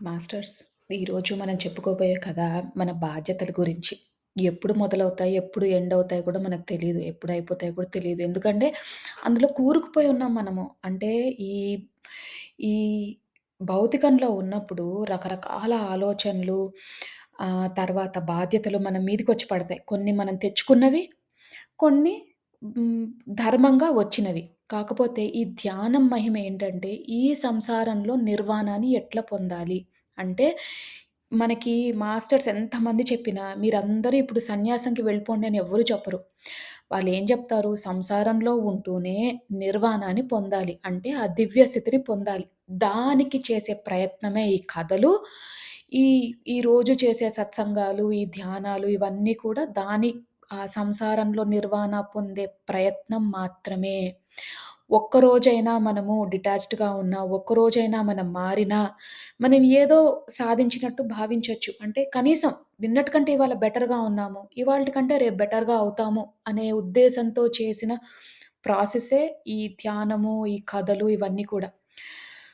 Masters, ఈరోజు మనం చెప్పుకోబోయే కథ మన బాధ్యతల గురించి. ఎప్పుడు మొదలవుతాయి, ఎప్పుడు ఎండ్ అవుతాయో కూడా మనకు తెలీదు. ఎప్పుడు అయిపోతాయో కూడా తెలీదు. ఎందుకంటే అందులో కూరుకుపోయి ఉన్నాం మనము. అంటే ఈ ఈ భౌతికంలో ఉన్నప్పుడు రకరకాల ఆలోచనలు, తర్వాత బాధ్యతలు మన మీదకొచ్చి పడతాయి. కొన్ని మనం తెచ్చుకున్నవి, కొన్ని హ్మ్, ధర్మంగా వచ్చినవి. కాకపోతే ఈ ధ్యానం మహిమ ఏంటంటే, ఈ సంసారంలో నిర్వాణాన్ని ఎట్లా పొందాలి? అంటే మనకి మాస్టర్స్ ఎంతమంది చెప్పినా, మీరందరూ ఇప్పుడు సన్యాసంకి వెళ్ళిపోండి అని ఎవ్వరు చెప్పరు. వాళ్ళేం జెప్తారు, సంసారంలో ఉంటూనే నిర్వాణాన్ని పొందాలి. అంటే ఆ దివ్య స్థితిని పొందాలి. దానికి చేసే ప్రయత్నమే ఈ కథలు. ఈ ఈ రోజు చేసే సత్సంగాలు, ఈ ధ్యానాలు ఇవన్నీ కూడా ఆ సంసారంలో నిర్వాణ పొందే ప్రయత్నం మాత్రమే. ఒక్కరోజైనా మనము డిటాచ్డ్‌గా ఉన్నా, ఒక్కరోజైనా మనం మారినా, మనం ఏదో సాధించినట్టు భావించొచ్చు. అంటే కనీసం నిన్నటి కంటే ఇవాళ బెటర్‌గా ఉన్నాము. ఇవాల్టి కంటే రేపు బెటర్‌గా అవుతాము అనే ఉద్దేశంతో చేసిన ప్రాసెసే ఈ ధ్యానము, ఈ కథలు ఇవన్నీ కూడా.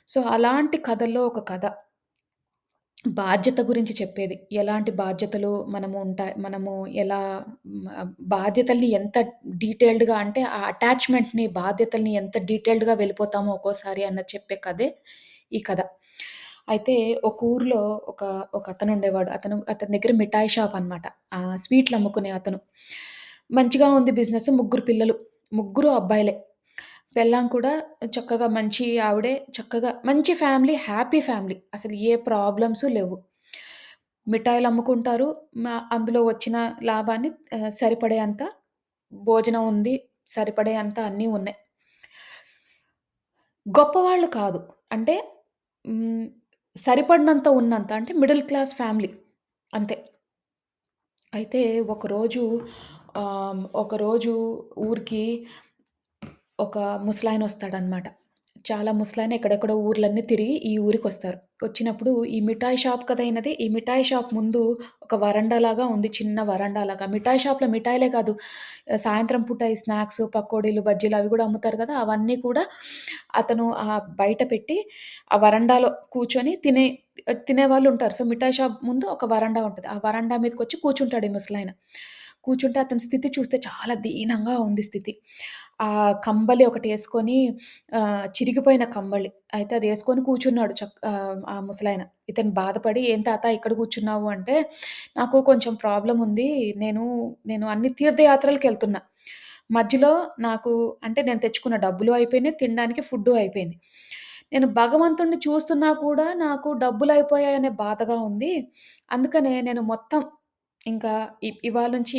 సో, అలాంటి కథల్లో ఒక కథ. బాధ్యత గురించి చెప్పేది. ఎలాంటి బాధ్యతలు మనము ఎలా బాధ్యతల్ని ఎంత డీటెయిల్డ్‌గా అంటే ఆ అటాచ్‌మెంట్‌ని, బాధ్యతల్ని ఎంత డీటెయిల్డ్‌గా వెళ్ళిపోతామో ఒక్కోసారి అన్నది చెప్పే కథే ఈ కథ. అయితే ఒక ఊర్లో ఒక ఒకతనుండేవాడు. అతని దగ్గర మిఠాయి షాప్ అనమాట. స్వీట్లు అమ్ముకునే అతను. మంచిగా ఉంది బిజినెస్. ముగ్గురు పిల్లలు. ముగ్గురు అబ్బాయిలే. పెళ్ళాం కూడా చక్కగా మంచి ఆవిడే. చక్కగా మంచి ఫ్యామిలీ, హ్యాపీ ఫ్యామిలీ. అసలు ఏ ప్రాబ్లమ్సు లేవు. మిఠాయిలమ్ముకుంటారు. అందులో వచ్చిన లాభాన్ని సరిపడేంత భోజనం ఉంది. సరిపడేంత అన్నీ ఉన్నాయి. గొప్పవాళ్ళు కాదు. అంటే హ్మ్. సరిపడినంత ఉన్నంత. అంటే మిడిల్ క్లాస్ ఫ్యామిలీ అంతే. అయితే ఒకరోజు ఊరికి ఒక ముసలాయనొస్తాడనమాట. చాలా ముసలాయన ఎక్కడెక్కడో ఊర్లన్నీ తిరిగి ఈ ఊరికొస్తారు. వచ్చినప్పుడు ఈ మిఠాయి షాప్ కదా ఈయనది. ఈ మిఠాయి షాప్ ముందు ఒక వరండాలాగా ఉంది. చిన్న వరండాలాగా. మిఠాయి షాప్‌లో మిఠాయిలే కాదు, సాయంత్రం పూట ఈ స్నాక్స్, పకోడీలు, బజ్జీలు అవి గూడా అమ్ముతారు గదా! అవన్నీ కూడా అతను బయట పెట్టి ఆ వరండాలో కూర్చొని తినేవాళ్ళుంటారు. సో, మిఠాయి షాప్ ముందు ఒక వరండా ఉంటది. ఆ వరండా మీదకొచ్చి కూర్చుంటాడు ఈ ముసలాయన. కూర్చుంటే అతని స్థితి చూస్తే చాలా దీనంగా ఉంది స్థితి. కంబలి ఒకటేసుకొని, చిరిగిపోయిన కంబళి. అయితే అదేసుకొని కూర్చున్నాడు ఆ ముసలాయన. ఇతను బాధపడి, "ఏం తాత ఇక్కడ కూర్చున్నావు?" అంటే, "నాకు కొంచెం ప్రాబ్లముంది. నేను నేను అన్ని తీర్థయాత్రలకెళ్తున్నా. మధ్యలో నాకు అంటే నేను తెచ్చుకున్న డబ్బులు అయిపోయినాయి. తినడానికి ఫుడ్డు అయిపోయింది. నేను భగవంతుడిని చూస్తున్నా కూడా నాకు డబ్బులయిపోయాయనే బాధగా ఉంది. అందుకనే నేను మొత్తం ఇంకా ఇవాళ నుంచి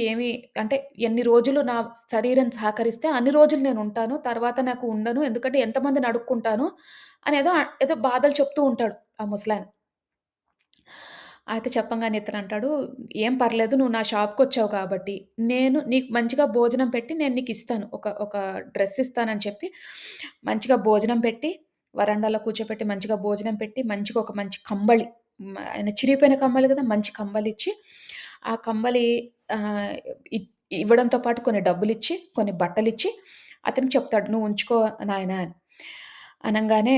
అంటే ఎన్ని రోజులు నా శరీరం సహకరిస్తే అన్ని రోజులు నేనుంటాను. తర్వాత నాకు ఉండను. ఎందుకంటే ఎంతమందిని అడుక్కుంటాను అనేదో ఏదో బాధలు చెప్తూ ఉంటాడు ఆ ముసలాయన. అయితే చెప్పంగానే ఇతనంటాడు, "ఏం పర్లేదు నువ్వు నా షాప్‌కొచ్చావు కాబట్టి, నేను నీకు మంచిగా భోజనం పెట్టి నేను నీకిస్తాను. ఒక డ్రెస్ ఇస్తానని" చెప్పి మంచిగా భోజనం పెట్టి, వరండాలో కూర్చోపెట్టి మంచిగా భోజనం పెట్టి, మంచిగా ఒక మంచి కంబళి, ఆయన చిరిగిపోయిన కంబళి కదా! మంచి కంబలిచ్చి, ఆ కంబలి ఆహ్, ఇ ఇవ్వడంతో పాటు కొన్ని డబ్బులిచ్చి, కొన్ని బట్టలిచ్చి అతనికి చెప్తాడు, "నువ్వు ఉంచుకో నాయనా" అని. అనంగానే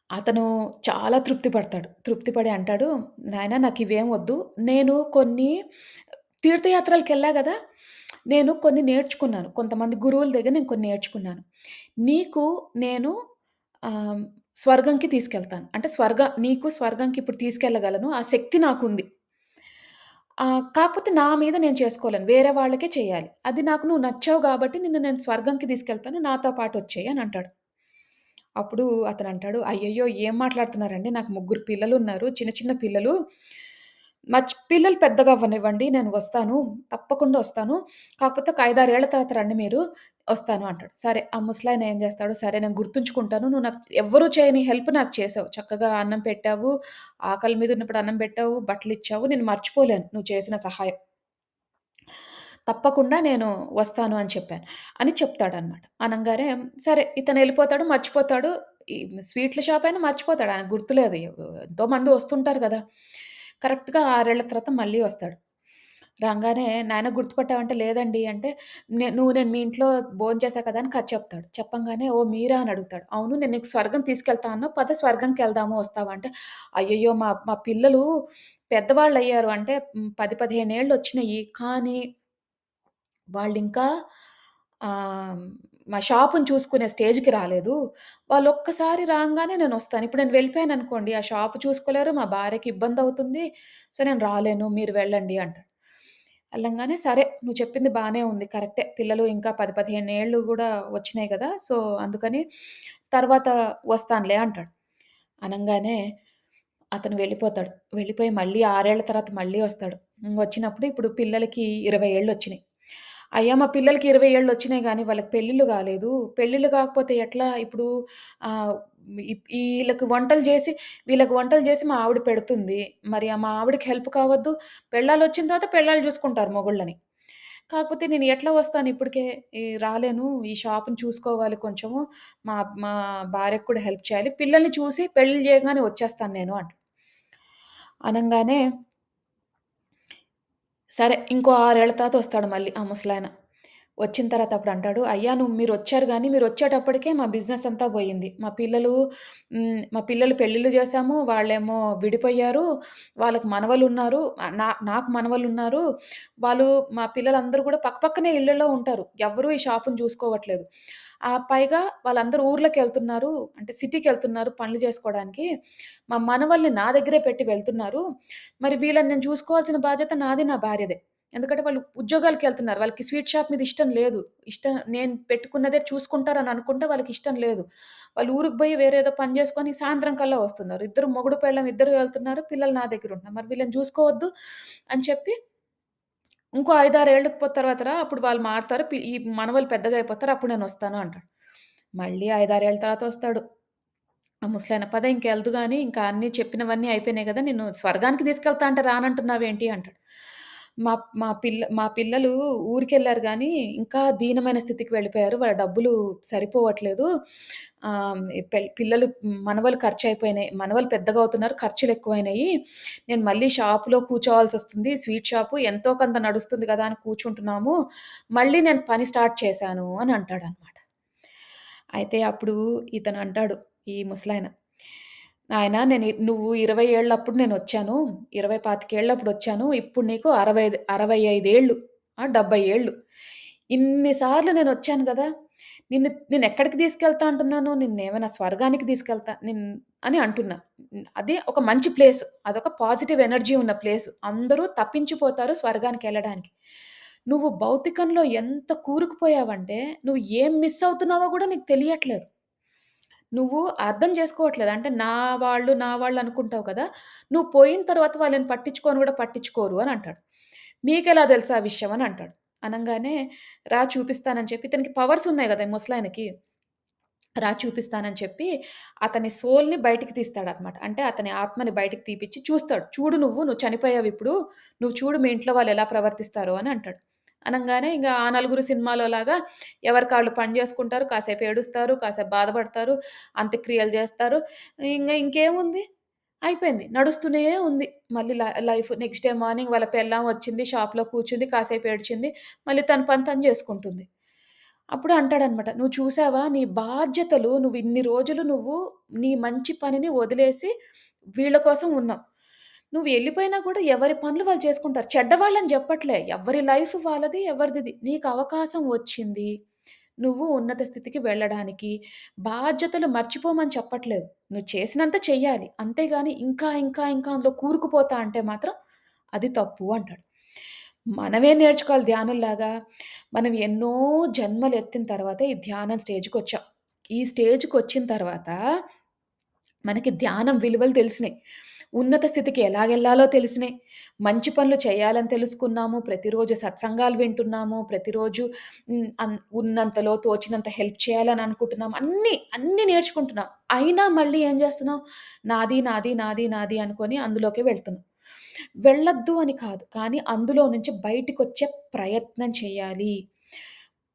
అతను చాలా తృప్తి పడతాడు. తృప్తి పడి అంటాడు, "నాయనా నాకివేం వద్దు. నేను కొన్ని తీర్థయాత్రలకెళ్ళా గదా! నేను కొన్ని నేర్చుకున్నాను. కొంతమంది గురువుల దగ్గర నేను కొన్ని నేర్చుకున్నాను. నీకు నేను ఆహ్, స్వర్గంకి తీసుకెళ్తాను. అంటే నీకు స్వర్గంకి ఇప్పుడు తీసుకెళ్ళగలను. ఆ శక్తి నాకుంది. కాకపోతే నా మీద నేను చేసుకోలేను. వేరే వాళ్ళకే చేయాలి. అది నాకు నువ్వు నచ్చావు గాబట్టి నిన్ను నేను స్వర్గంకి తీసుకెళ్తాను. నాతో పాటొచ్చేయి" అని అంటాడు. అప్పుడు అతనంటాడు, "అయ్యయ్యో! ఏం మాట్లాడుతున్నారండి? నాకు ముగ్గురు పిల్లలున్నారు. చిన్న చిన్న పిల్లలు. పిల్లలు పెద్దగా అవ్వనివ్వండి. నేను వస్తాను. తప్పకుండా వస్తాను. కాకపోతే ఒక 5, 6 ఏళ్ల తర్వాత రండి మీరు. వస్తాను" అంటాడు. సరే ఆ ముసలాయన ఏం చేస్తాడు, "సరే నేను గుర్తుంచుకుంటాను. నువ్వు నాకు ఎవ్వరు చేయని హెల్ప్ నాకు చేసావు. చక్కగా అన్నం పెట్టావు. ఆకలి మీద ఉన్నప్పుడు అన్నం పెట్టావు. బట్టలిచ్చావు. నేను మర్చిపోలేను నువ్వు చేసిన సహాయం. తప్పకుండా నేను వస్తాను" అని చెప్పాను. అని చెప్తాడనమాట. అనంగానే సరే ఇతనెళ్ళిపోతాడు, మర్చిపోతాడు. ఈ స్వీట్‌ల షాప్ అయినా మర్చిపోతాడు. ఆయనకు గుర్తులేదు. ఎంతోమంది వస్తుంటారు గదా! కరెక్ట్‌గా 6 ఏళ్ల తర్వాత మళ్ళీ వస్తాడు. రాంగానే "నాన్న గుర్తుపట్టావంటే" "లేదండి" అంటే, నేను మీ ఇంట్లో భోంచేశా కదా!" అని కథ చెప్తాడు. చెప్పంగానే "ఓహ్! మీరా?" అని అడుగుతాడు. "అవును. నేను నీకు స్వర్గం తీసుకెళ్తా అన్నావు. పద స్వర్గంకెళ్దాము వస్తావా?" అంటే, అయ్యయ్యో! మా మా పిల్లలు పెద్దవాళ్ళయ్యారు. అంటే 10, 15 ఏళ్ళొచ్చినియి. కానీ వాళ్ళింకా ఆహ్, మా షాపుని చూసుకునే స్టేజ్‌కి రాలేదు. వాళ్ళొక్కసారి రాంగానే నేనొస్తాను. ఇప్పుడు నేను వెళ్ళిపోయాననుకోండి, ఆ షాపు చూసుకోలేరు, మా భార్యకి ఇబ్బందవుతుంది. సో, నేను రాలేను. మీరు వెళ్ళండి అంటాడు. ఎళ్ళంగానే సరే నువ్వు చెప్పింది బానే ఉంది. కరెక్టే. పిల్లలు ఇంకా 10, 15 ఏళ్ళు గూడా వచ్చినాయి గదా! సో, అందుకని తర్వాత వస్తానులే అంటాడు. అనంగానే అతను వెళ్ళిపోతాడు. వెళ్ళిపోయి మళ్ళీ 6 ఏళ్ల తర్వాత మళ్ళీ వస్తాడు. వచ్చినప్పుడు ఇప్పుడు పిల్లలకి 20 ఏళ్ళొచ్చినియి. అయ్యా! మా పిల్లలకి 20 ఏళ్ళొచ్చినాయి గానీ వాళ్ళకి పెళ్ళిళ్ళు గాలేదు. పెళ్ళిళ్ళు గాకపోతే ఎట్లా? ఇప్పుడు ఆహ్, ఈళ్ళకి వంటలు జేసి వీళ్ళకి వంటలు జేసి మా ఆవిడ పెడుతుంది. మరి మా ఆవిడకి హెల్ప్ కావద్దు? పెళ్ళాలొచ్చిన తర్వాత పెళ్ళాలు జూసుకుంటారు మొగుళ్ళని. కాకపోతే నేను ఎట్లా వస్తాను ఇప్పటికే రాలేను. ఈ షాప్‌ని చూసుకోవాలి కొంచెము. మా మా భార్యకి కూడా హెల్ప్ చేయాలి. పిల్లల్ని చూసి పెళ్లి చేయంగానే వచ్చేస్తాను నేను అంటాడు. అనంగానే సరే ఇంకో 6 ఏళ్ల తర్వాత వస్తాడు మళ్ళీ ఆ ముసలాయన. వచ్చిన తర్వాత అప్పుడంటాడు, "అయ్యా మీరొచ్చారు గానీ, మీరొచ్చేటప్పటికే మా బిజినెస్ అంతా పోయింది. మా పిల్లలు పెళ్ళిళ్ళు చేశాము. వాళ్ళేమో విడిపోయారు. వాళ్ళకి మనవలున్నారు. నాకు మనవలున్నారు. వాళ్ళు మా పిల్లలందరూ కూడా పక్కపక్కనే ఇళ్ళల్లో ఉంటారు. ఎవ్వరూ ఈ షాపుని చూసుకోవట్లేదు. పైగా వాళ్ళందరూ ఊర్లకెళ్తున్నారు. అంటే సిటీకెళ్తున్నారు పనులు చేసుకోవడానికి. మా మనవల్ని నా దగ్గరే పెట్టి వెళ్తున్నారు. మరి వీళ్ళని నేను చూసుకోవాల్సిన బాధ్యత నాది, నా భార్యదే. ఎందుకంటే వాళ్ళు ఉద్యోగాలకెళ్తున్నారు. వాళ్ళకి స్వీట్ షాప్ మీద ఇష్టం లేదు. నేను పెట్టుకున్నదే చూసుకుంటారని అనుకుంటే వాళ్ళకిష్టం లేదు. వాళ్ళు ఊరికి పోయి వేరేదో పని జేసుకొని సాయంత్రం కల్లా వస్తున్నారు. ఇద్దరు మొగుడు, పెళ్ళాం ఇద్దరు వెళ్తున్నారు. పిల్లలు నా దగ్గరుంటున్నారు. మరి వీళ్ళని చూసుకోవద్దు అని చెప్పి ఇంకో 5, 6 ఏళ్ళకి తర్వాత రా అప్పుడు వాళ్ళు మారతారు. ఈ మనవళ్ళు పెద్దగా అయిపోతారు. అప్పుడు నేనొస్తాను అంటాడు. మళ్ళీ 5, 6 ఏళ్ల తర్వాత వస్తాడు. ఆ ముసలాయన, "పద ఇంకెళ్దు గాని, ఇంకా అన్నీ చెప్పినవన్నీ అయిపోయినాయి గదా! నిన్ను స్వర్గానికి తీసుకెళ్తా అంటే రానంటున్నావేంటి?" అంటాడు. మా మా పిల్లలు ఊరికెళ్లారు గానీ, ఇంకా దీనమైన స్థితికి వెళ్ళిపోయారు. వాళ్ళ డబ్బులు సరిపోవట్లేదు. పిల్లలు మనవలు ఖర్చయిపోయినాయి. మనవలు పెద్దగా అవుతున్నారు. ఖర్చులెక్కువైనాయి. నేను మళ్ళీ షాప్‌లో కూర్చోవాల్సొస్తుంది. స్వీట్ షాపు ఎంతో కొంత నడుస్తుంది గదా! అని కూర్చుంటున్నాము. మళ్ళీ నేను పని స్టార్ట్ చేశాను అని అంటాడనమాట. అయితే అప్పుడు ఇతనంటాడు ఈ ముసలాయన, "నాయనా నువ్వు 20 ఏళ్ళప్పుడు నేనొచ్చాను. 20, 25 ఏళ్ళప్పుడొచ్చాను. ఇప్పుడు నీకు 65 ఏళ్ళు 70 ఏళ్ళు. ఇన్ని సార్లు నేనొచ్చాను గదా! నిన్నెక్కడికి తీసుకెళ్తా అంటున్నాను? నిన్నేమైనా స్వర్గానికి తీసుకెళ్తా అని అంటున్నా. అది ఒక మంచి ప్లేసు. అదొక పాజిటివ్ ఎనర్జీ ఉన్న ప్లేసు. అందరూ తప్పించిపోతారు స్వర్గానికెళ్ళడానికి. నువ్వు భౌతికంలో ఎంత కూరుకుపోయావంటే, నువ్వు ఏం మిస్ అవుతున్నావో గూడా నీకు తెలియట్లేదు. నువ్వు అర్థం చేసుకోవట్లేదు. అంటే నా వాళ్ళు అనుకుంటావు కదా! నువ్వు పోయిన తర్వాత వాళ్ళని పట్టించుకోను గూడా పట్టించుకోరు అని అంటాడు. మీకెలా తెలుసు ఆ విషయం అని అంటాడు. అనంగానే రా చూపిస్తానని చెప్పి ఇతనికి పవర్స్ ఉన్నాయి గదా! ఈ ముసలాయనకి. రా చూపిస్తానని చెప్పి అతని సోల్‌ని బయటికి తీస్తాడనమాట. అంటే అతని ఆత్మని బయటికి తీపిచ్చి చూస్తాడు. చూడు నువ్వు చనిపోయావిప్పుడు. నువ్వు చూడు మీ ఇంట్లో వాళ్ళెలా ప్రవర్తిస్తారో అని అంటాడు. అనంగానే ఇంగ ఆ నలుగురు సినిమాలో లాగా ఎవరికాళ్ళు పని జేసుకుంటారు. కాసేపు ఏడుస్తారు. కాసేపు బాధపడతారు. అంత్యక్రియలు జేస్తారు. ఇంకేముంది? అయిపోయింది. నడుస్తూనే ఉంది. మళ్ళీ లైఫ్. నెక్స్ట్ డే మార్నింగ్ వాళ్ళ పెళ్ళాం వచ్చింది. షాప్‌లో కూర్చుంది. కాసేపు ఏడ్చింది. మళ్ళీ తన పని తను జేసుకుంటుంది. అప్పుడు అంటాడనమాట. "నువ్వు చూసావా నీ బాధ్యతలు నువ్విన్ని రోజులు నీ మంచి పనిని వదిలేసి వీళ్ళ కోసం ఉన్నావు. నువ్వు ఎళ్ళిపోయినా కూడా ఎవరి పనులు వాళ్ళు చేసుకుంటారు. చెడ్డవాళ్ళని చెప్పట్లే. ఎవరి లైఫ్ వాళ్ళది. ఎవరిదిది. నీకు అవకాశం వచ్చింది. నువ్వు ఉన్నత స్థితికి వెళ్ళడానికి. బాధ్యతలు మర్చిపోమని చెప్పట్లేదు. నువ్వు చేసినంత చెయ్యాలి. అంతేగాని ఇంకా అందులో కూరుకుపోతా అంటే మాత్రం అది తప్పు" అంటాడు. మనమే నేర్చుకోవాలి ధ్యానుల్లాగా. మనం ఎన్నో జన్మలెత్తిన తర్వాత ఈ ధ్యానం స్టేజ్‌కొచ్చాం. ఈ స్టేజ్‌కొచ్చిన తర్వాత మనకి ధ్యానం విలువలు తెలిసినాయి. ఉన్నత స్థితికి ఎలాగెళ్ళాలో తెలిసినాయి. మంచి పనులు చేయాలని తెలుసుకున్నాము. ప్రతిరోజు సత్సంగాలు వింటున్నాము. ప్రతిరోజు ఉన్నంతలో తోచినంత హెల్ప్ చేయాలని అనుకుంటున్నాం. అన్నీ నేర్చుకుంటున్నాం. అయినా మళ్ళీ ఏం చేస్తున్నాం? నాది అనుకోని అందులోకే వెళ్తున్నాం. వెళ్ళొద్దు అని కాదు. కానీ అందులో నుంచి బయటికొచ్చే ప్రయత్నం చేయాలి.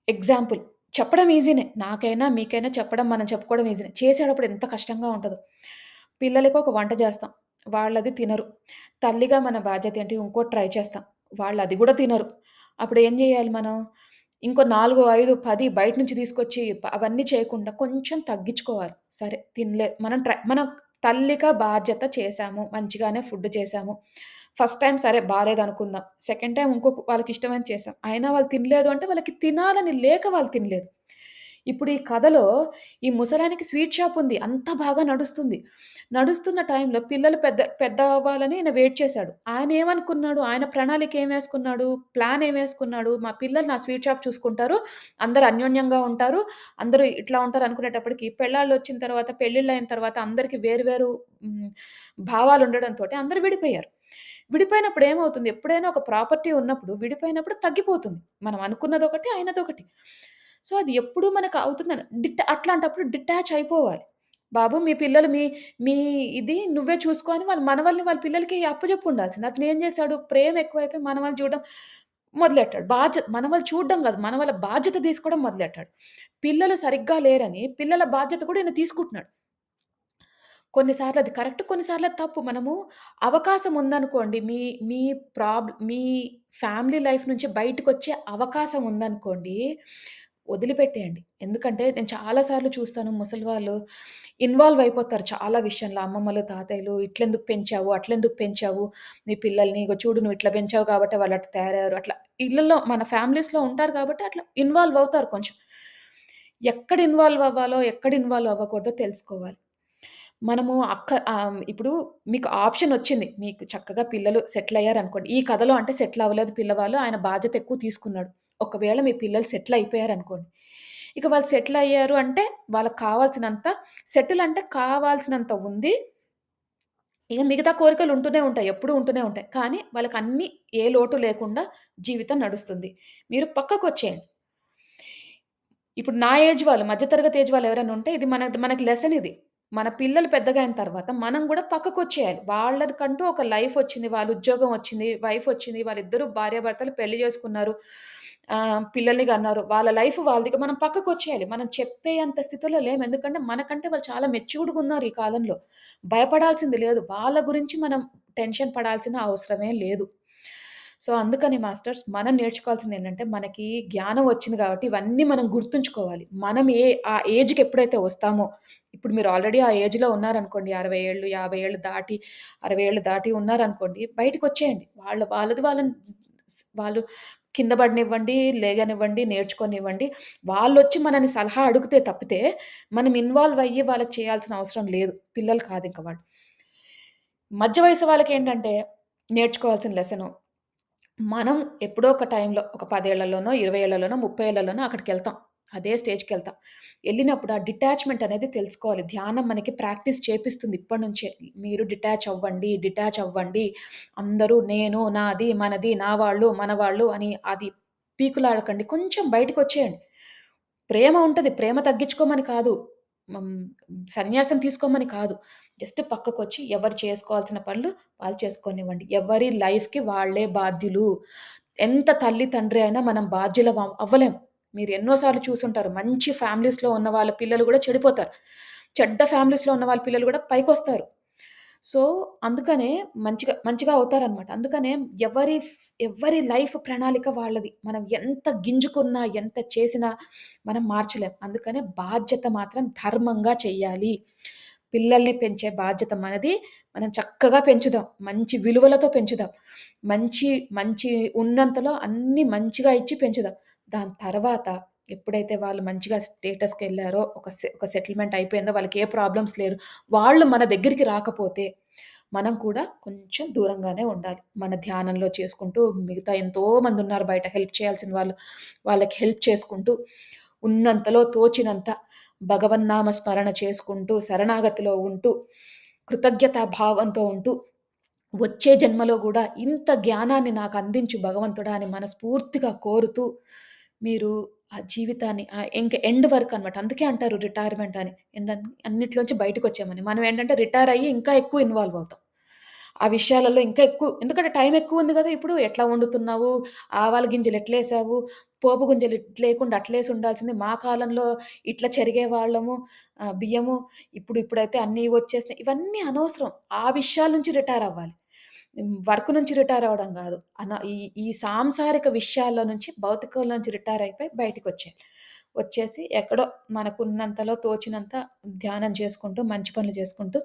ఎగ్జాంపుల్ చెప్పడం ఈజీనే. నాకైనా, మీకైనా మనం చెప్పుకోవడం ఈజీనే. చేసేటప్పుడు ఎంత కష్టంగా ఉంటదో. పిల్లలకి ఒక వంట చేస్తాం. వాళ్ళది తినరు. తల్లిగా మన బాధ్యత ఏంటి? ఇంకోటి ట్రై చేస్తాం. వాళ్ళది గూడా తినరు. అప్పుడేం జేయాలి మనం? ఇంకో 4, 5, 10 బయట నుంచి తీసుకొచ్చి అవన్నీ చేయకుండా కొంచెం తగ్గించుకోవాలి. సరే మనం మనం తల్లిగా బాధ్యత చేశాము. మంచిగానే ఫుడ్ చేశాము. ఫస్ట్ టైమ్ సరే బాలేదనుకుందాం. సెకండ్ టైమ్ ఇంకొక వాళ్ళకిష్టమైనది చేశాం. అయినా వాళ్ళు తినలేదు అంటే వాళ్ళకి తినాలని లేక వాళ్ళు తినలేదు. ఇప్పుడు ఈ కథలో ఈ ముసలాయనకి స్వీట్ షాప్ ఉంది. అంత బాగా నడుస్తుంది. నడుస్తున్న టైంలో పిల్లలు పెద్ద అవ్వాలని ఈయన వెయిట్ చేసాడు. ఆయనేమనుకున్నాడు? ఆయన ప్రణాళిక ఏమేసుకున్నాడు? ప్లాన్ ఏమేసుకున్నాడు? మా పిల్లలు నా స్వీట్ షాప్ చూసుకుంటారు. అందరూ అన్యోన్యంగా ఉంటారు. అందరూ ఇట్లా ఉంటారు అనుకునేటప్పటికి పెళ్ళాళ్ళొచ్చిన తర్వాత, పెళ్ళిళ్ళయిన తర్వాత అందరికి వేరు వేరు హ్మ్, భావాలుండడంతోటి అందరూ విడిపోయారు. విడిపోయినప్పుడు ఏమవుతుంది? ఎప్పుడైనా ఒక ప్రాపర్టీ ఉన్నప్పుడు విడిపోయినప్పుడు తగ్గిపోతుంది. మనం అనుకున్నదొకటి, అయినదొకటి. సో, అది ఎప్పుడు మనకు అవుతుందని అట్లాంటప్పుడు డిటాచ్ అయిపోవాలి. బాబు మీ పిల్లలు మీ ఇది నువ్వే చూసుకో అని వాళ్ళ మనవల్ని వాళ్ళ పిల్లలకి అప్పజెప్పుండాల్సింది. అతనేం చేశాడు? ప్రేమ ఎక్కువైపోయి మనవల్ని చూడడం మొదలెట్టాడు. మనవళ్ళు చూడడం గాదు. మనవళ్ళ బాధ్యత తీసుకోవడం మొదలెట్టాడు. పిల్లలు సరిగ్గా లేరని పిల్లల బాధ్యత కూడా ఈయన తీసుకుంటున్నాడు. కొన్నిసార్లు అది కరెక్ట్. కొన్నిసార్లు అది తప్పు. మనము అవకాశం ఉందనుకోండి. మీ మీ మీ ఫ్యామిలీ లైఫ్ నుంచి బయటకొచ్చే అవకాశం ఉందనుకోండి, వదిలిపెట్టేయండి. ఎందుకంటే నేను చాలా సార్లు చూస్తాను ముసలి వాళ్ళు ఇన్వాల్వ్ అయిపోతారు చాలా విషయంలో. అమ్మమ్మలు, తాతయ్యలు ఇట్లెందుకు పెంచావు? అట్లెందుకు పెంచావు? నీ పిల్లల్ని ఇగో చూడు నువ్వు ఇట్లా పెంచావు కాబట్టి వాళ్ళు అట్లా తయారయ్యారు. అట్లా ఇళ్లల్లో మన ఫ్యామిలీస్‌లో ఉంటారు కాబట్టి అట్లా ఇన్వాల్వ్ అవుతారు కొంచెం. ఎక్కడ ఇన్వాల్వ్ అవ్వాలో, ఎక్కడ ఇన్వాల్వ్ అవ్వకూడదో తెలుసుకోవాలి. మనము ఇప్పుడు మీకు ఆప్షనొచ్చింది. మీకు చక్కగా పిల్లలు సెటిల్ అయ్యారనుకోండి. ఈ కథలో అంటే సెటిల్ అవ్వలేదు పిల్లవాళ్ళు. ఆయన బాధ్యత ఎక్కువ తీసుకున్నాడు. ఒకవేళ మీ పిల్లలు సెటిల్ అయిపోయారనుకోండి. ఇక వాళ్ళు సెటిల్ అయ్యారు అంటే వాళ్ళకి కావాల్సినంత సెటిల్ అంటే కావాల్సినంత ఉంది. ఇక మిగతా కోరికలు ఉంటూనే ఉంటాయి. ఎప్పుడూ ఉంటూనే ఉంటాయి. కానీ వాళ్ళకన్నీ ఏ లోటు లేకుండా జీవితం నడుస్తుంది. మీరు పక్కకొచ్చేయండి. ఇప్పుడు నా ఏజ్ వాళ్ళు, మధ్య తరగతి ఏజ్ వాళ్ళు ఎవరైనా ఉంటే ఇది మనకి లెసన్ ఇది. మన పిల్లలు పెద్దగా అయిన తర్వాత మనం గూడా పక్కకొచ్చేయాలి. వాళ్ళకంటూ ఒక లైఫొచ్చింది. వాళ్ళ ఉద్యోగం వచ్చింది. వైఫొచ్చింది. వాళ్ళిద్దరూ భార్యాభర్తలు పెళ్లి చేసుకున్నారు. పిల్లల్ని కన్నారు. వాళ్ళ లైఫ్ వాళ్ళది. ఇక మనం పక్కకొచ్చేయాలి. మనం చెప్పేంత స్థితిలో లేము. ఎందుకంటే మనకంటే వాళ్ళు చాలా మెచ్యూర్డ్‌గా ఉన్నారు ఈ కాలంలో. భయపడాల్సింది లేదు. వాళ్ళ గురించి మనం టెన్షన్ పడాల్సిన అవసరమే లేదు. సో, అందుకని మాస్టర్స్ మనం నేర్చుకోవాల్సిందేంటంటే, మనకి జ్ఞానం వచ్చింది గాబట్టి, ఇవన్నీ మనం గుర్తుంచుకోవాలి. మనం ఆ ఏజ్‌కి ఎప్పుడైతే వస్తామో, ఇప్పుడు మీరు ఆల్రెడీ ఆ ఏజ్‌లో ఉన్నారనుకోండి, 60 ఏళ్ళు, 50 ఏళ్ళు దాటి, 60 ఏళ్ళు దాటి ఉన్నారనుకోండి, బయటికొచ్చేయండి. వాళ్ళది వాళ్ళు కింద పడనివ్వండి, లేగనివ్వండి, నేర్చుకోనివ్వండి. వాళ్ళొచ్చి మనని సలహా అడిగితే తప్పితే, మనం ఇన్వాల్వ్ అయ్యి వాళ్ళకి చేయాల్సిన అవసరం లేదు. పిల్లలు కాదింక వాళ్ళు. మధ్య వయసు వాళ్ళకేంటంటే, నేర్చుకోవాల్సిన లెసను మనం ఎప్పుడో ఒక టైంలో ఒక 10 ఏళ్లలోనో, 20 ఏళ్లలోనో, 30 ఏళ్లలోనో అక్కడికెళ్తాం. అదే స్టేజ్‌కెళ్తాం. ఎళ్ళినప్పుడు ఆ డిటాచ్‌మెంట్ అనేది తెలుసుకోవాలి. ధ్యానం మనకి ప్రాక్టీస్ చేపిస్తుంది ఇప్పటినుంచే. మీరు డిటాచ్ అవ్వండి, డిటాచ్ అవ్వండి. అందరూ నేను, నాది, మనది, నా వాళ్ళు, మన వాళ్ళు అని అది పీకులాడకండి. కొంచెం బయటికొచ్చేయండి. ప్రేమ ఉంటది. ప్రేమ తగ్గించుకోమని కాదు. హ్మ్. సన్యాసం తీసుకోమని కాదు. జస్ట్ పక్కకొచ్చి ఎవరు చేసుకోవాల్సిన పనులు వాళ్ళు చేసుకోనివ్వండి. ఎవరి లైఫ్‌కి వాళ్ళే బాధ్యులు. ఎంత తల్లి, తండ్రి అయినా మనం అవ్వలేం. మీరు ఎన్నో సార్లు చూసుంటారు. మంచి ఫ్యామిలీస్‌లో ఉన్న వాళ్ళ పిల్లలు గూడా చెడిపోతారు. చెడ్డ ఫ్యామిలీస్‌లో ఉన్న వాళ్ళ పిల్లలు గూడా పైకొస్తారు. సో, అందుకనే మంచిగా అవుతారనమాట. అందుకనే ఎవరి ఎవ్వరి లైఫ్ ప్రణాళిక వాళ్ళది. మనం ఎంత గింజుకున్నా, ఎంత చేసినా మనం మార్చలేం. అందుకనే బాధ్యత మాత్రం ధర్మంగా చెయ్యాలి. పిల్లల్ని పెంచే బాధ్యత మనది. మనం చక్కగా పెంచుదాం. మంచి విలువలతో పెంచుదాం. మంచి మంచి ఉన్నంతలో అన్నీ మంచిగా ఇచ్చి పెంచుదాం. దాని తర్వాత ఎప్పుడైతే వాళ్ళు మంచిగా స్టేటస్‌కెళ్లారో, ఒక సెటిల్‌మెంట్ అయిపోయిందో, వాళ్ళకి ఏ ప్రాబ్లమ్స్ లేరు. వాళ్ళు మన దగ్గరికి రాకపోతే, మనం కూడా కొంచెం దూరంగానే ఉండాలి. మన ధ్యానంలో చేసుకుంటూ, మిగతా ఎంతోమందున్నారు బయట హెల్ప్ చేయాల్సిన వాళ్ళు. వాళ్ళకి హెల్ప్ చేసుకుంటూ, ఉన్నంతలో తోచినంత భగవన్నామ స్మరణ చేసుకుంటూ, శరణాగతిలో ఉంటూ, కృతజ్ఞతా భావంతో ఉంటూ, వచ్చే జన్మలో గూడా ఇంత జ్ఞానాన్ని నాకందించు భగవంతుడా అని మనస్ఫూర్తిగా కోరుతూ, మీరు ఆ జీవితాన్ని ఇంక ఎండ్ వరకనమాట. అందుకే అంటారు రిటైర్మెంట్ అని. అన్నిట్లోంచి బయటకొచ్చామని. మనం ఏంటంటే రిటైర్ అయ్యి ఇంకా ఎక్కువ ఇన్వాల్వ్ అవుతాం. ఆ విషయాలలో ఇంకా ఎక్కువ ఎందుకంటే టైం ఎక్కువుంది గదా! ఇప్పుడు ఎట్లా వండుతున్నావు? ఆవాల గింజలు ఎట్లేసావు? పోపు గింజలు ఇట్లేయకుండా అట్లేసి ఉండాల్సింది. మా కాలంలో ఇట్లా చెరిగేవాళ్ళము. బియ్యము ఇప్పుడైతే అన్నీ వచ్చేసినాయి. ఇవన్నీ అనవసరం. ఆ విషయాల నుంచి రిటైర్ అవ్వాలి. వర్క్ నుంచి రిటైర్ అవ్వడం గాదు. ఈ ఈ సాంసారిక విషయాల్లో నుంచి, భౌతికంలో నుంచి రిటైర్ అయిపోయి బయటికొచ్చేయాలి. వచ్చేసి ఎక్కడో మనకున్నంతలో తోచినంత ధ్యానం చేసుకుంటూ, మంచి పనులు చేసుకుంటూ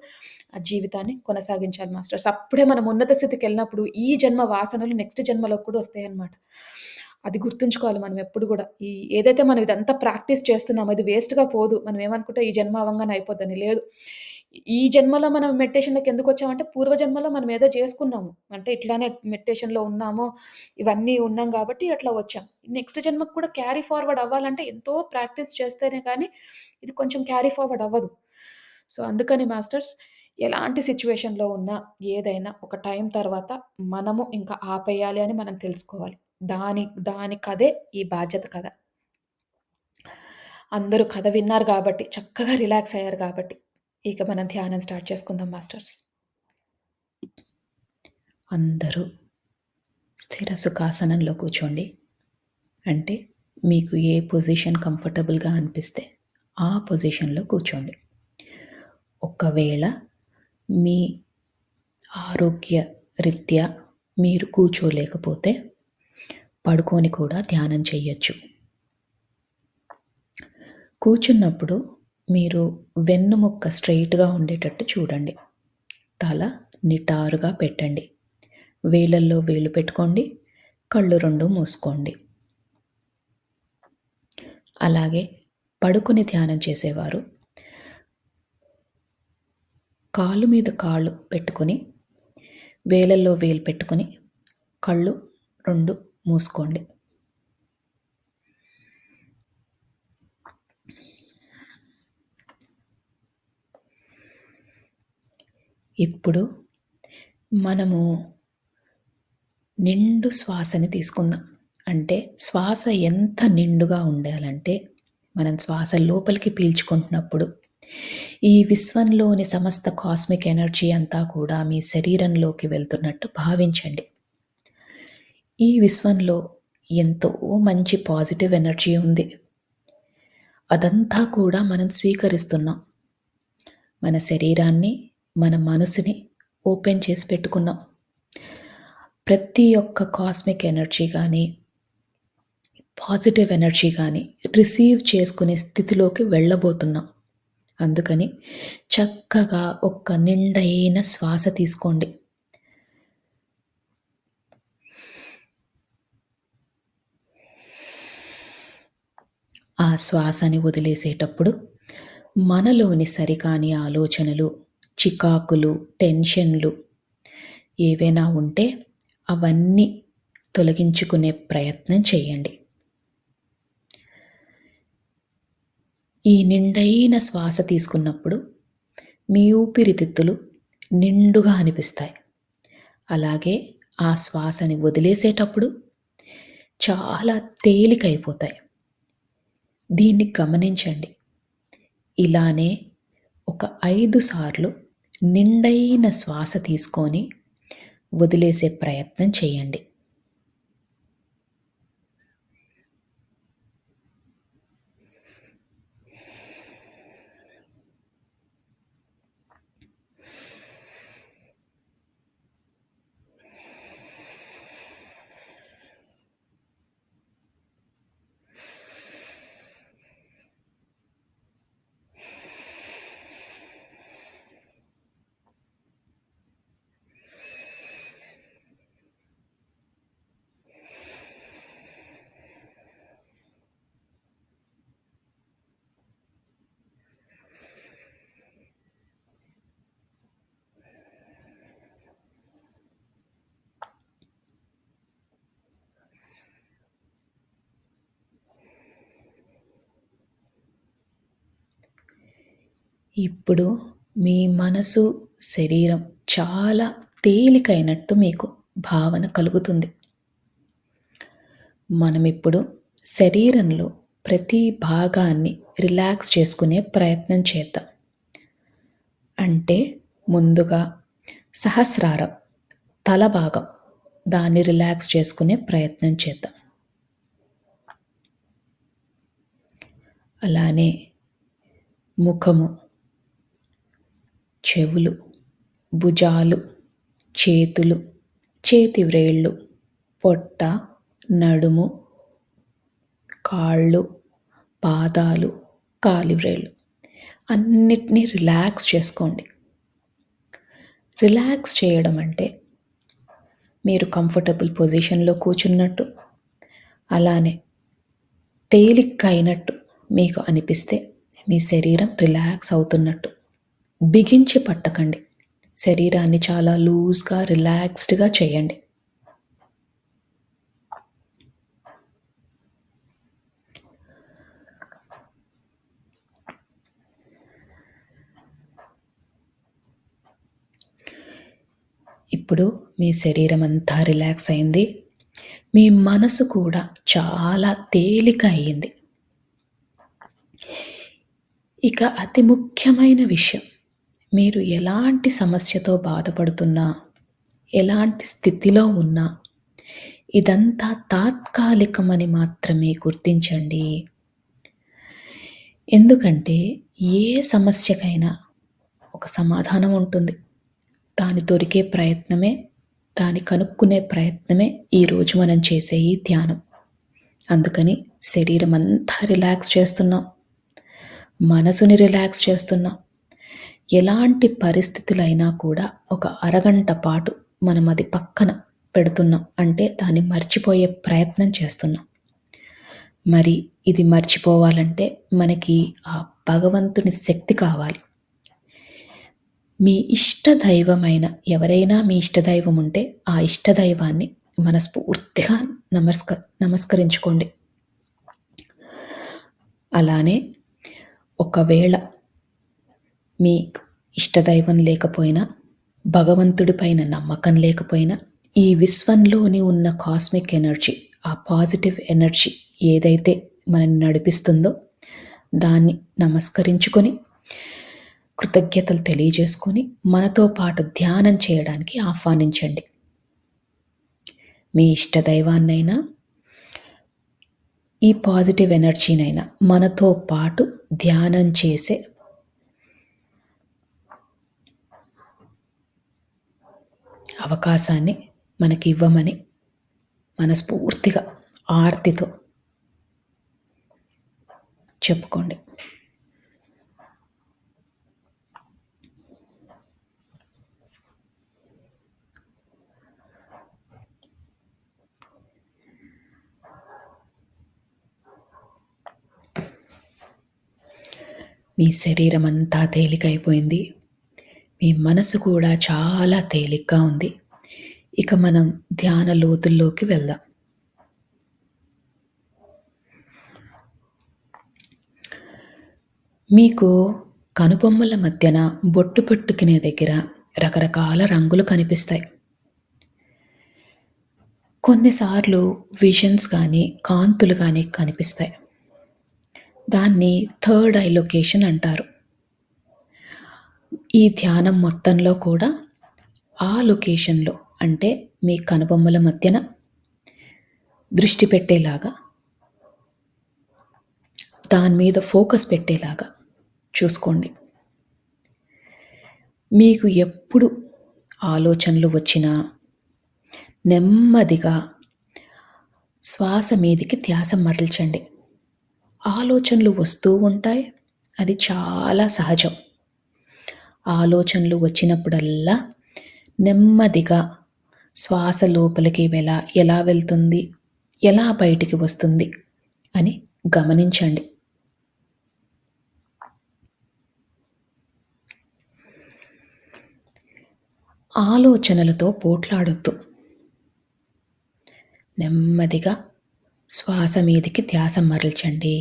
ఆ జీవితాన్ని కొనసాగించాలి మాస్టర్స్. అప్పుడే మనం ఉన్నత స్థితికెళ్ళినప్పుడు ఈ జన్మ వాసనలు నెక్స్ట్ జన్మలో కూడా వస్తాయన్నమాట. అది గుర్తుంచుకోవాలి మనం ఎప్పుడు గూడా. ఏదైతే మనం ఇదంతా ప్రాక్టీస్ చేస్తున్నామో ఇది వేస్ట్‌గా పోదు. మనం ఏమనుకుంటే ఈ జన్మ అవ్వంగానే అయిపోద్దని. లేదు. ఈ జన్మలో మనం మెడిటేషన్‌లోకి ఎందుకొచ్చామంటే పూర్వ జన్మలో మనం ఏదో చేసుకున్నాము. అంటే ఇట్లానే మెడిటేషన్‌లో ఉన్నాము. ఇవన్నీ ఉన్నాం గాబట్టి అట్లా వచ్చాం. నెక్స్ట్ జన్మకు కూడా క్యారీ ఫార్వర్డ్ అవ్వాలంటే ఎంతో ప్రాక్టీస్ చేస్తేనే గానీ ఇది కొంచెం క్యారీ ఫార్వర్డ్ అవ్వదు. సో, అందుకని మాస్టర్స్ ఎలాంటి సిట్యుయేషన్‌లో ఉన్నా, ఏదైనా ఒక టైం తర్వాత మనము ఇంకా ఆపేయాలి అని మనం తెలుసుకోవాలి. దాని కథే ఈ బాధ్యత కథ. అందరూ కథ విన్నారు గాబట్టి, చక్కగా రిలాక్స్ అయ్యారు గాబట్టి, ఇక మనం ధ్యానం స్టార్ట్ చేసుకుందాం మాస్టర్స్. అందరూ స్థిర సుఖాసనంలో కూర్చోండి. అంటే మీకు ఏ పొజిషన్ కంఫర్టబుల్‌గా అనిపిస్తే ఆ పొజిషన్‌లో కూర్చోండి. ఒకవేళ మీ ఆరోగ్య రీత్యా మీరు కూర్చోలేకపోతే పడుకొని కూడా ధ్యానం చెయ్యొచ్చు. కూర్చున్నప్పుడు మీరు వెన్నుముక్క స్ట్రెయిట్‌గా ఉండేటట్టు చూడండి. తల నిటారుగా పెట్టండి. వేలల్లో వేలు పెట్టుకోండి. కళ్ళు 2 మూసుకోండి. అలాగే పడుకొని ధ్యానం చేసేవారు కాలు మీద కాళ్ళు పెట్టుకొని, వేలల్లో వేలు పెట్టుకొని, కళ్ళు 2 మూసుకోండి. ఇప్పుడు మనము నిండు శ్వాసని తీసుకుందాం. అంటే శ్వాస ఎంత నిండుగా ఉండాలంటే, మనం శ్వాస లోపలికి పీల్చుకుంటున్నప్పుడు, ఈ విశ్వంలోని సమస్త కాస్మిక్ ఎనర్జీ అంతా కూడా మీ శరీరంలోకి వెళ్తున్నట్టు భావించండి. ఈ విశ్వంలో ఎంతో మంచి పాజిటివ్ ఎనర్జీ ఉంది. అదంతా కూడా మనం స్వీకరిస్తున్నాం. మన శరీరాన్ని, మన మనసుని ఓపెన్ చేసి పెట్టుకున్నాం. ప్రతి ఒక్క కాస్మిక్ ఎనర్జీ గానీ, పాజిటివ్ ఎనర్జీ గానీ రిసీవ్ చేసుకునే స్థితిలోకి వెళ్ళబోతున్నాం. అందుకని చక్కగా ఒక్క నిండైన శ్వాస తీసుకోండి. ఆ శ్వాసని వదిలేసేటప్పుడు మనలోని సరికాని ఆలోచనలు, చికాకులు, టెన్షన్‌లు ఏవైనా ఉంటే అవన్నీ తొలగించుకునే ప్రయత్నం చేయండి. ఈ నిండైన శ్వాస తీసుకున్నప్పుడు మీ ఊపిరితిత్తులు నిండుగా అనిపిస్తాయి. అలాగే ఆ శ్వాసని వదిలేసేటప్పుడు చాలా తేలికైపోతాయి. దీన్ని గమనించండి. ఇలానే ఒక 5 సార్లు నిండైన శ్వాస తీసుకొని వదిలేసే ప్రయత్నం చేయండి. ఇప్పుడు మీ మనసు, శరీరం చాలా తేలికైనట్టు మీకు భావన కలుగుతుంది. మనమిప్పుడు శరీరంలో ప్రతి భాగాన్ని రిలాక్స్ చేసుకునే ప్రయత్నం చేద్దాం. అంటే ముందుగా సహస్రారం, తల భాగం దాన్ని రిలాక్స్ చేసుకునే ప్రయత్నం చేద్దాం. అలానే ముఖము, చెవులు, భుజాలు, చేతులు, చేతి వ్రేళ్ళు, పొట్ట, నడుము, కాళ్ళు, పాదాలు, కాలి వ్రేళ్ళు అన్నిటినీ రిలాక్స్ చేసుకోండి. రిలాక్స్ చేయడం అంటే మీరు కంఫర్టబుల్ పొజిషన్‌లో కూర్చున్నట్టు, అలానే తేలిగ్గా అయినట్టు మీకు అనిపిస్తే మీ శరీరం రిలాక్స్ అవుతున్నట్టు. బిగించి పట్టకండి. శరీరాన్ని చాలా లూజ్‌గా, రిలాక్స్డ్‌గా చేయండి. ఇప్పుడు మీ శరీరం అంతా రిలాక్స్ అయింది. మీ మనసు కూడా చాలా తేలిక అయింది. ఇక అతి ముఖ్యమైన విషయం, మీరు ఎలాంటి సమస్యతో బాధపడుతున్నా, ఎలాంటి స్థితిలో ఉన్నా, ఇదంతా తాత్కాలికమని మాత్రమే గుర్తించండి. ఎందుకంటే ఏ సమస్యకైనా ఒక సమాధానం ఉంటుంది. దాని దొరికే ప్రయత్నమే, దాన్ని కనుక్కునే ప్రయత్నమే ఈరోజు మనం చేసే ఈ ధ్యానం. అందుకని శరీరం అంతా రిలాక్స్ చేస్తున్నాం. మనసుని రిలాక్స్ చేస్తున్నాం. ఎలాంటి పరిస్థితులైనా కూడా ఒక అరగంట పాటు మనం అది పక్కన పెడుతున్నాం. అంటే దాన్ని మర్చిపోయే ప్రయత్నం చేస్తున్నాం. మరి ఇది మర్చిపోవాలంటే మనకి ఆ భగవంతుని శక్తి కావాలి. మీ ఇష్టదైవమైన ఎవరైనా మీ ఇష్టదైవం ఉంటే ఆ ఇష్టదైవాన్ని మనస్ఫూర్తిగా నమస్కరించుకోండి. అలానే ఒకవేళ మీకు ఇష్టదైవం లేకపోయినా, భగవంతుడి పైన నమ్మకం లేకపోయినా, ఈ విశ్వంలోని ఉన్న కాస్మిక్ ఎనర్జీ, ఆ పాజిటివ్ ఎనర్జీ ఏదైతే మనల్ని నడిపిస్తుందో దాన్ని నమస్కరించుకొని, కృతజ్ఞతలు తెలియజేసుకొని, మనతో పాటు ధ్యానం చేయడానికి ఆహ్వానించండి. మీ ఇష్టదైవాన్నైనా, ఈ పాజిటివ్ ఎనర్జీనైనా మనతో పాటు ధ్యానం చేసే అవకాశాన్ని మనకి ఇవ్వమని మనస్ఫూర్తిగా ఆర్తితో చెప్పుకోండి. మీ శరీరం అంతా తేలికైపోయింది. మీ మనసు కూడా చాలా తేలిగ్గా ఉంది. ఇక మనం ధ్యాన లోతుల్లోకి వెళ్దాం. మీకు కనుబొమ్మల మధ్యన బొట్టు పెట్టుకునే దగ్గర రకరకాల రంగులు కనిపిస్తాయి. కొన్నిసార్లు విజన్స్ కానీ, కాంతులు కానీ కనిపిస్తాయి. దాన్ని థర్డ్ ఐ లొకేషన్ అంటారు. ఈ ధ్యానం మొత్తంలో కూడా ఆ లొకేషన్‌లో అంటే మీ కనుబొమ్మల మధ్యన దృష్టి పెట్టేలాగా, దాని మీద ఫోకస్ పెట్టేలాగా చూసుకోండి. మీకు ఎప్పుడు ఆలోచనలు వచ్చినా నెమ్మదిగా శ్వాస మీదికి ధ్యాస మరల్చండి. ఆలోచనలు వస్తూ ఉంటాయి. అది చాలా సహజం. ఆలోచనలు వచ్చినప్పుడల్లా నెమ్మదిగా శ్వాస లోపలికి ఎలా వెళ్తుంది, ఎలా బయటికి వస్తుంది అని గమనించండి. ఆలోచనలతో పోట్లాడొద్దు. నెమ్మదిగా శ్వాస మీదికి ధ్యాస మరల్చండి.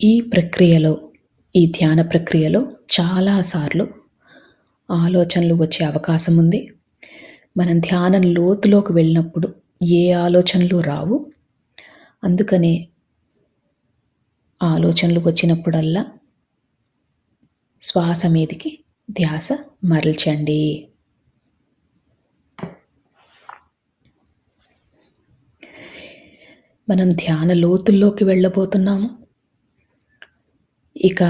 ఈ ప్రక్రియలో, ఈ ధ్యాన ప్రక్రియలో చాలాసార్లు ఆలోచనలు వచ్చే అవకాశం ఉంది. మనం ధ్యానం లోతులోకి వెళ్ళినప్పుడు ఏ ఆలోచనలు రావు. అందుకనే ఆలోచనలు వచ్చినప్పుడల్లా శ్వాస మీదికి ధ్యాస మరల్చండి. మనం ధ్యాన లోతుల్లోకి వెళ్ళబోతున్నాము. ఇక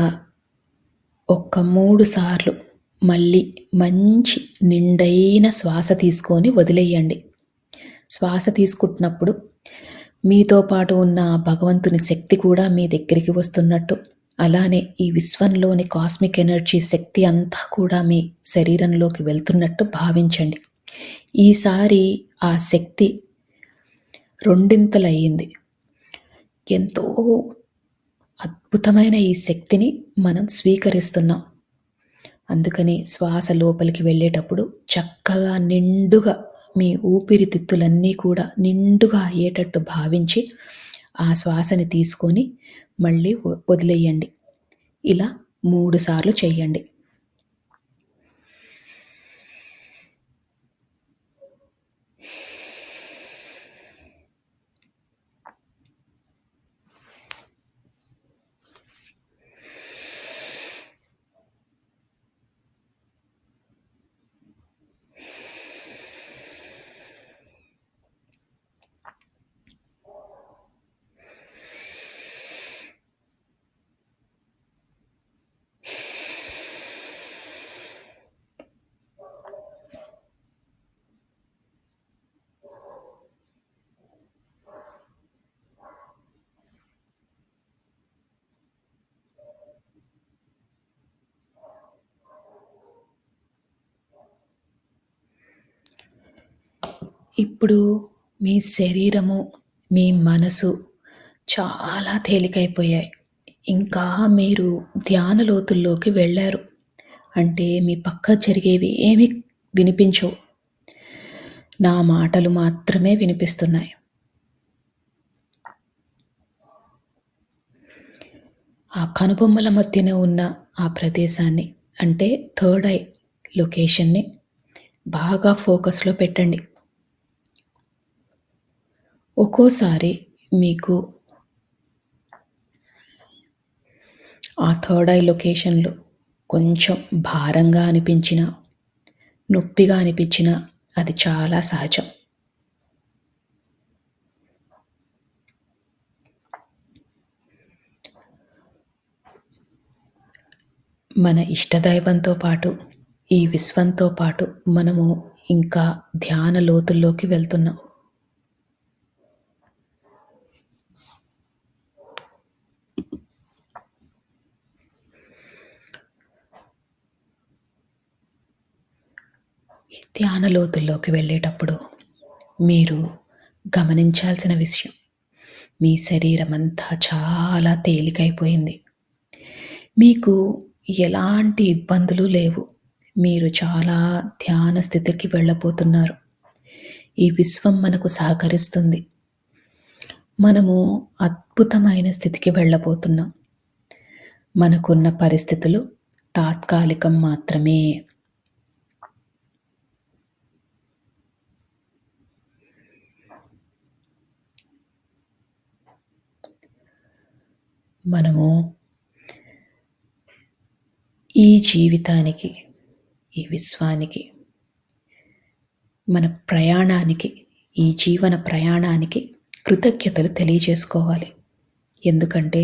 3 సార్లు మళ్ళీ మంచి నిండైన శ్వాస తీసుకొని వదిలేయండి. శ్వాస తీసుకుంటున్నప్పుడు మీతో పాటు ఉన్న ఆ భగవంతుని శక్తి కూడా మీ దగ్గరికి వస్తున్నట్టు, అలానే ఈ విశ్వంలోని కాస్మిక్ ఎనర్జీ శక్తి అంతా కూడా మీ శరీరంలోకి వెళ్తున్నట్టు భావించండి. ఈసారి ఆ శక్తి రెండింతలయ్యింది. ఎంతో అద్భుతమైన ఈ శక్తిని మనం స్వీకరిస్తున్నాం. అందుకని శ్వాస లోపలికి వెళ్ళేటప్పుడు చక్కగా నిండుగా మీ ఊపిరితిత్తులన్నీ కూడా నిండుగా అయ్యేటట్టు భావించి ఆ శ్వాసని తీసుకొని మళ్ళీ వదిలేయండి. ఇలా 3 సార్లు చేయండి. ఇప్పుడు మీ శరీరము, మీ మనసు చాలా తేలికైపోయాయి. ఇంకా మీరు ధ్యాన లోతుల్లోకి వెళ్లారు. అంటే మీ పక్క జరిగేవి ఏమీ వినిపించవు. నా మాటలు మాత్రమే వినిపిస్తున్నాయి. ఆ కనుబొమ్మల మధ్యన ఉన్న ఆ ప్రదేశాన్ని, అంటే థర్డ్ ఐ లొకేషన్‌ని బాగా ఫోకస్‌లో పెట్టండి. ఒక్కోసారి మీకు ఆ థర్డ్ ఐ లొకేషన్‌లో కొంచెం భారంగా అనిపించినా, నొప్పిగా అనిపించినా అది చాలా సహజం. మన ఇష్టదైవంతో పాటు, ఈ విశ్వంతో పాటు మనము ఇంకా ధ్యాన లోతుల్లోకి వెళ్తున్నాం. ఈ ధ్యాన లోతుల్లోకి వెళ్ళేటప్పుడు మీరు గమనించాల్సిన విషయం, మీ శరీరమంతా చాలా తేలికైపోయింది. మీకు ఎలాంటి ఇబ్బందులు లేవు. మీరు చాలా ధ్యాన స్థితికి వెళ్ళబోతున్నారు. ఈ విశ్వం మనకు సహకరిస్తుంది. మనము అద్భుతమైన స్థితికి వెళ్ళబోతున్నాం. మనకున్న పరిస్థితులు తాత్కాలికం మాత్రమే. మనము ఈ జీవితానికి, ఈ విశ్వానికి, మన ప్రయాణానికి, ఈ జీవన ప్రయాణానికి కృతజ్ఞతలు తెలియజేసుకోవాలి. ఎందుకంటే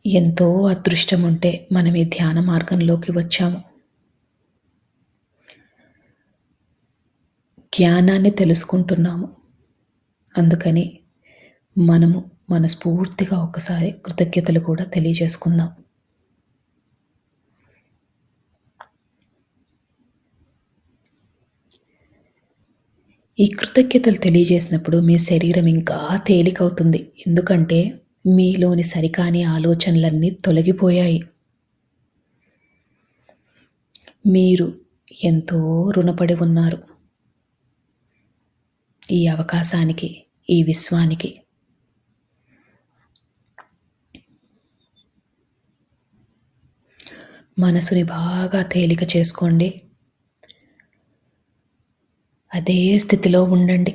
ఎంతో అదృష్టం ఉంటే మనం ఈ ధ్యాన మార్గంలోకి వచ్చాము. జ్ఞానాన్ని తెలుసుకుంటున్నాము. అందుకని మనము మనస్ఫూర్తిగా ఒకసారి కృతజ్ఞతలు కూడా తెలియజేసుకుందాం. ఈ కృతజ్ఞతలు తెలియజేసినప్పుడు మీ శరీరం ఇంకా తేలికవుతుంది. ఎందుకంటే మీలోని సరికాని ఆలోచనలన్నీ తొలగిపోయాయి. మీరు ఎంతో రుణపడి ఉన్నారు ఈ అవకాశానికి, ఈ విశ్వానికి. మనసుని బాగా తేలిక చేసుకోండి. అదే స్థితిలో ఉండండి.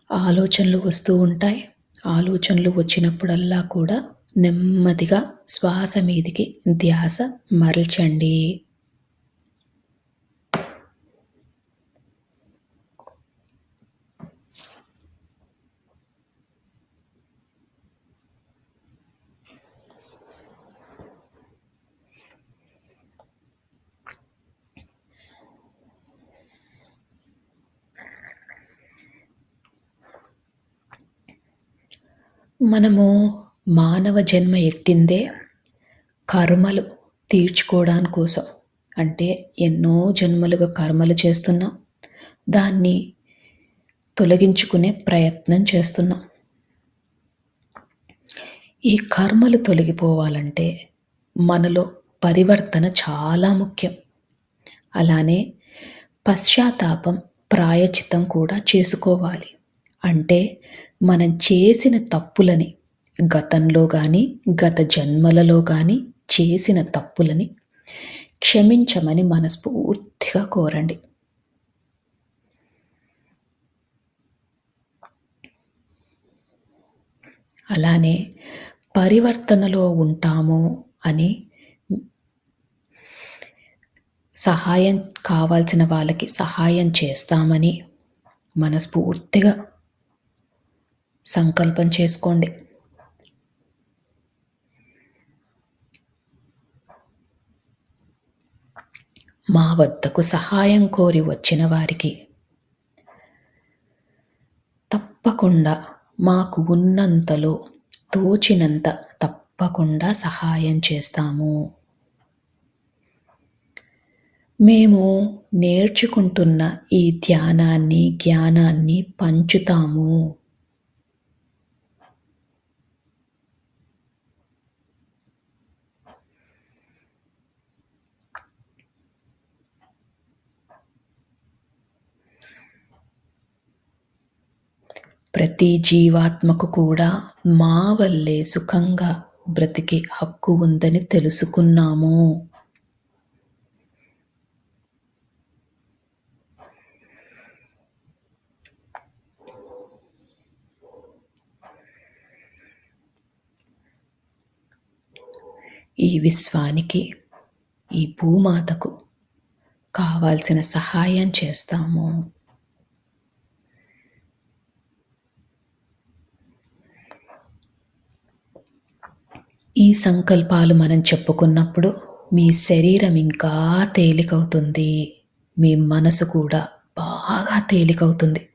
ఆలోచనలు వస్తూ ఉంటాయి. ఆలోచనలు వచ్చినప్పుడల్లా కూడా నెమ్మదిగా శ్వాస మీదికి ధ్యాస మరల్చండి. మనము మానవ జన్మ ఎత్తిందే కర్మలు తీర్చుకోవడాని కోసం. అంటే ఎన్నో జన్మలుగా కర్మలు చేస్తున్నాం. దాన్ని తొలగించుకునే ప్రయత్నం చేస్తున్నాం. ఈ కర్మలు తొలగిపోవాలంటే మనలో పరివర్తన చాలా ముఖ్యం. అలానే పశ్చాత్తాపం, ప్రాయచిత్తం కూడా చేసుకోవాలి. అంటే మనం చేసిన తప్పులని గతంలో గాని, గత జన్మలలో గాని చేసిన తప్పులని క్షమించమని మనస్ఫూర్తిగా కోరండి. అలానే పరివర్తనలో ఉంటాము అని సహాయం కావాల్సిన వాళ్ళకి సహాయం చేస్తామని మనస్ఫూర్తిగా సంకల్పం చేసుకోండి. మా వద్దకు సహాయం కోరి వచ్చిన వారికి తప్పకుండా మాకు ఉన్నంతలో తోచినంత తప్పకుండా సహాయం చేస్తాము. మేము నేర్చుకుంటున్న ఈ ధ్యానాన్ని, జ్ఞానాన్ని పంచుతాము. ప్రతి జీవాత్మకు కూడా మా వల్లే సుఖంగా బ్రతికే హక్కు ఉందని తెలుసుకున్నాము. ఈ విశ్వానికి, ఈ భూమాతకు కావాల్సిన సహాయం చేస్తాము. ఈ సంకల్పాలు మనం చెప్పుకున్నప్పుడు మీ శరీరం ఇంకా తేలికవుతుంది. మీ మనసు కూడా బాగా తేలికవుతుంది.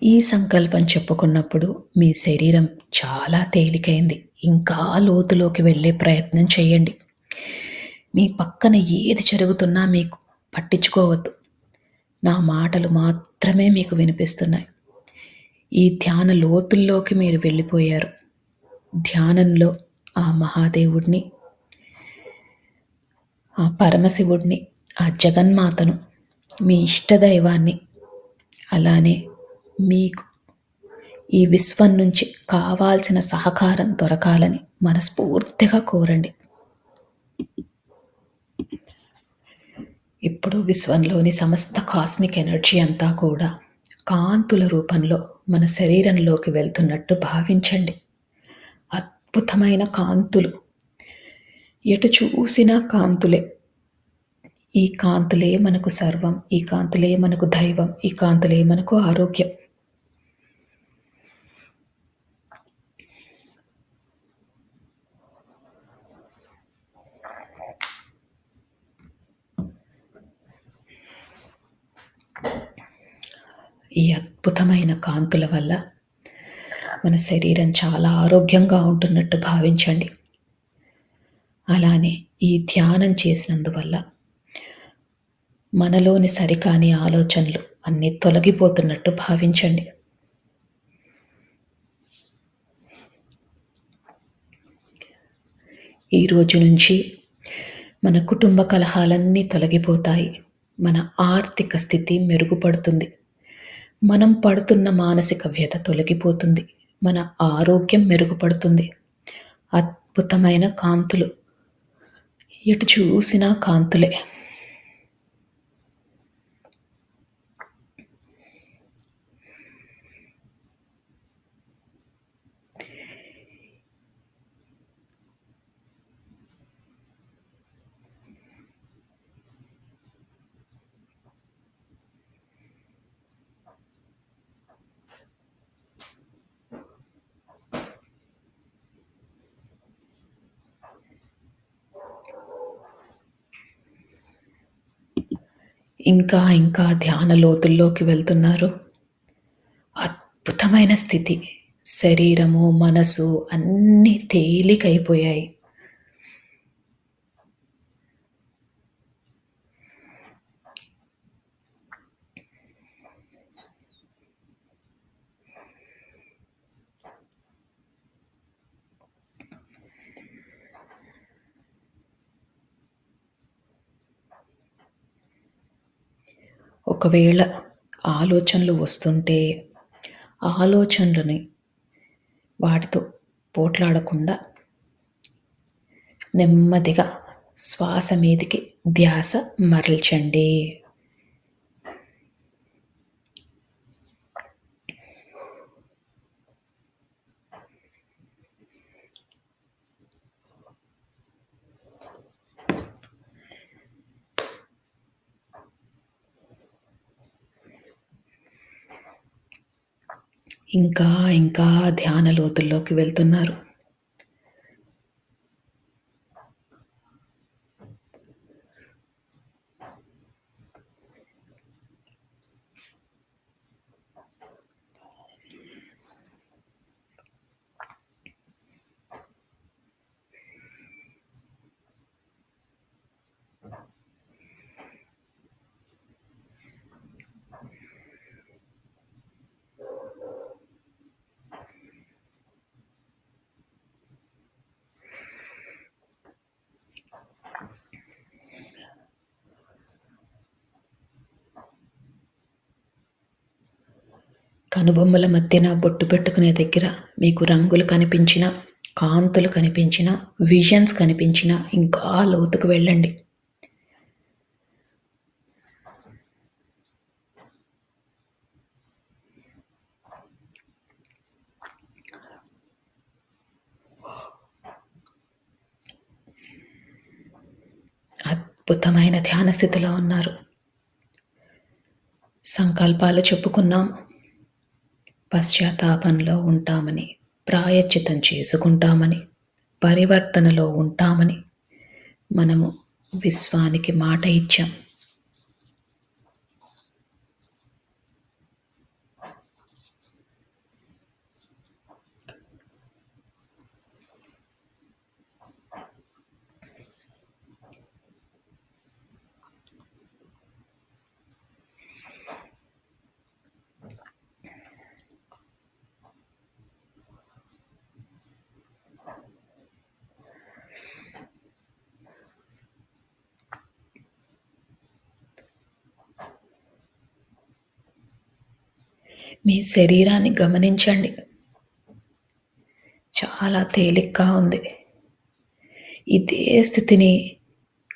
ఈ సంకల్పం చెప్పుకున్నప్పుడు మీ శరీరం చాలా తేలికైంది. ఇంకా లోతులోకి వెళ్ళే ప్రయత్నం చేయండి. మీ పక్కన ఏది జరుగుతున్నా మీకు పట్టించుకోవద్దు. నా మాటలు మాత్రమే మీకు వినిపిస్తున్నాయి. ఈ ధ్యాన లోతుల్లోకి మీరు వెళ్ళిపోయారు. ధ్యానంలో ఆ మహాదేవుడిని, ఆ పరమశివుడిని, ఆ జగన్మాతను, మీ ఇష్టదైవాన్ని, అలానే మీకు ఈ విశ్వం నుంచి కావాల్సిన సహకారం దొరకాలని మనస్ఫూర్తిగా కోరండి. ఇప్పుడు విశ్వంలోని సమస్త కాస్మిక్ ఎనర్జీ అంతా కూడా కాంతుల రూపంలో మన శరీరంలోకి వెళ్తున్నట్టు భావించండి. అద్భుతమైన కాంతులు, ఎటు చూసినా కాంతులే. ఈ కాంతులే మనకు సర్వం, ఈ కాంతులే మనకు దైవం, ఈ కాంతులే మనకు ఆరోగ్యం. ఈ అద్భుతమైన కాంతుల వల్ల మన శరీరం చాలా ఆరోగ్యంగా ఉంటున్నట్టు భావించండి. అలానే ఈ ధ్యానం చేసినందువల్ల మనలోని సరికాని ఆలోచనలు అన్నీ తొలగిపోతున్నట్టు భావించండి. ఈ రోజు నుంచి మన కుటుంబ కలహాలన్నీ తొలగిపోతాయి. మన ఆర్థిక స్థితి మెరుగుపడుతుంది. మనం పడుతున్న మానసిక వ్యధ తొలగిపోతుంది. మన ఆరోగ్యం మెరుగుపడుతుంది. అద్భుతమైన కాంతులు ఎటు చూసినా కాంతులే. ఇంకా ఇంకా ధ్యాన లోతుల్లోకి వెళ్తున్నారు. అద్భుతమైన స్థితి. శరీరము, మనసు అన్నీ తేలికైపోయాయి. ఒకవేళ ఆలోచనలు వస్తుంటే, ఆలోచనలని వాటితో పోట్లాడకుండా నెమ్మదిగా శ్వాస మీదికి ధ్యాస మరల్చండి. ఇంకా ఇంకా ధ్యాన లోతుల్లోకి వెళ్తున్నారు. కనుబొమ్మల మధ్యన బొట్టు పెట్టుకునే దగ్గర మీకు రంగులు కనిపించినా, కాంతులు కనిపించినా, విజన్స్ కనిపించినా ఇంకా లోతుకు వెళ్ళండి. అద్భుతమైన ధ్యాన స్థితిలో ఉన్నారు. సంకల్పాలు చెప్పుకున్నాం. పశ్చాత్తాపంలో ఉంటామని, ప్రాయశ్చిత్తం చేసుకుంటామని, పరివర్తనలో ఉంటామని మనము విశ్వానికి మాట ఇచ్చాం. మీ శరీరాన్ని గమనించండి. చాలా తేలిగ్గా ఉంది. ఇదే స్థితిని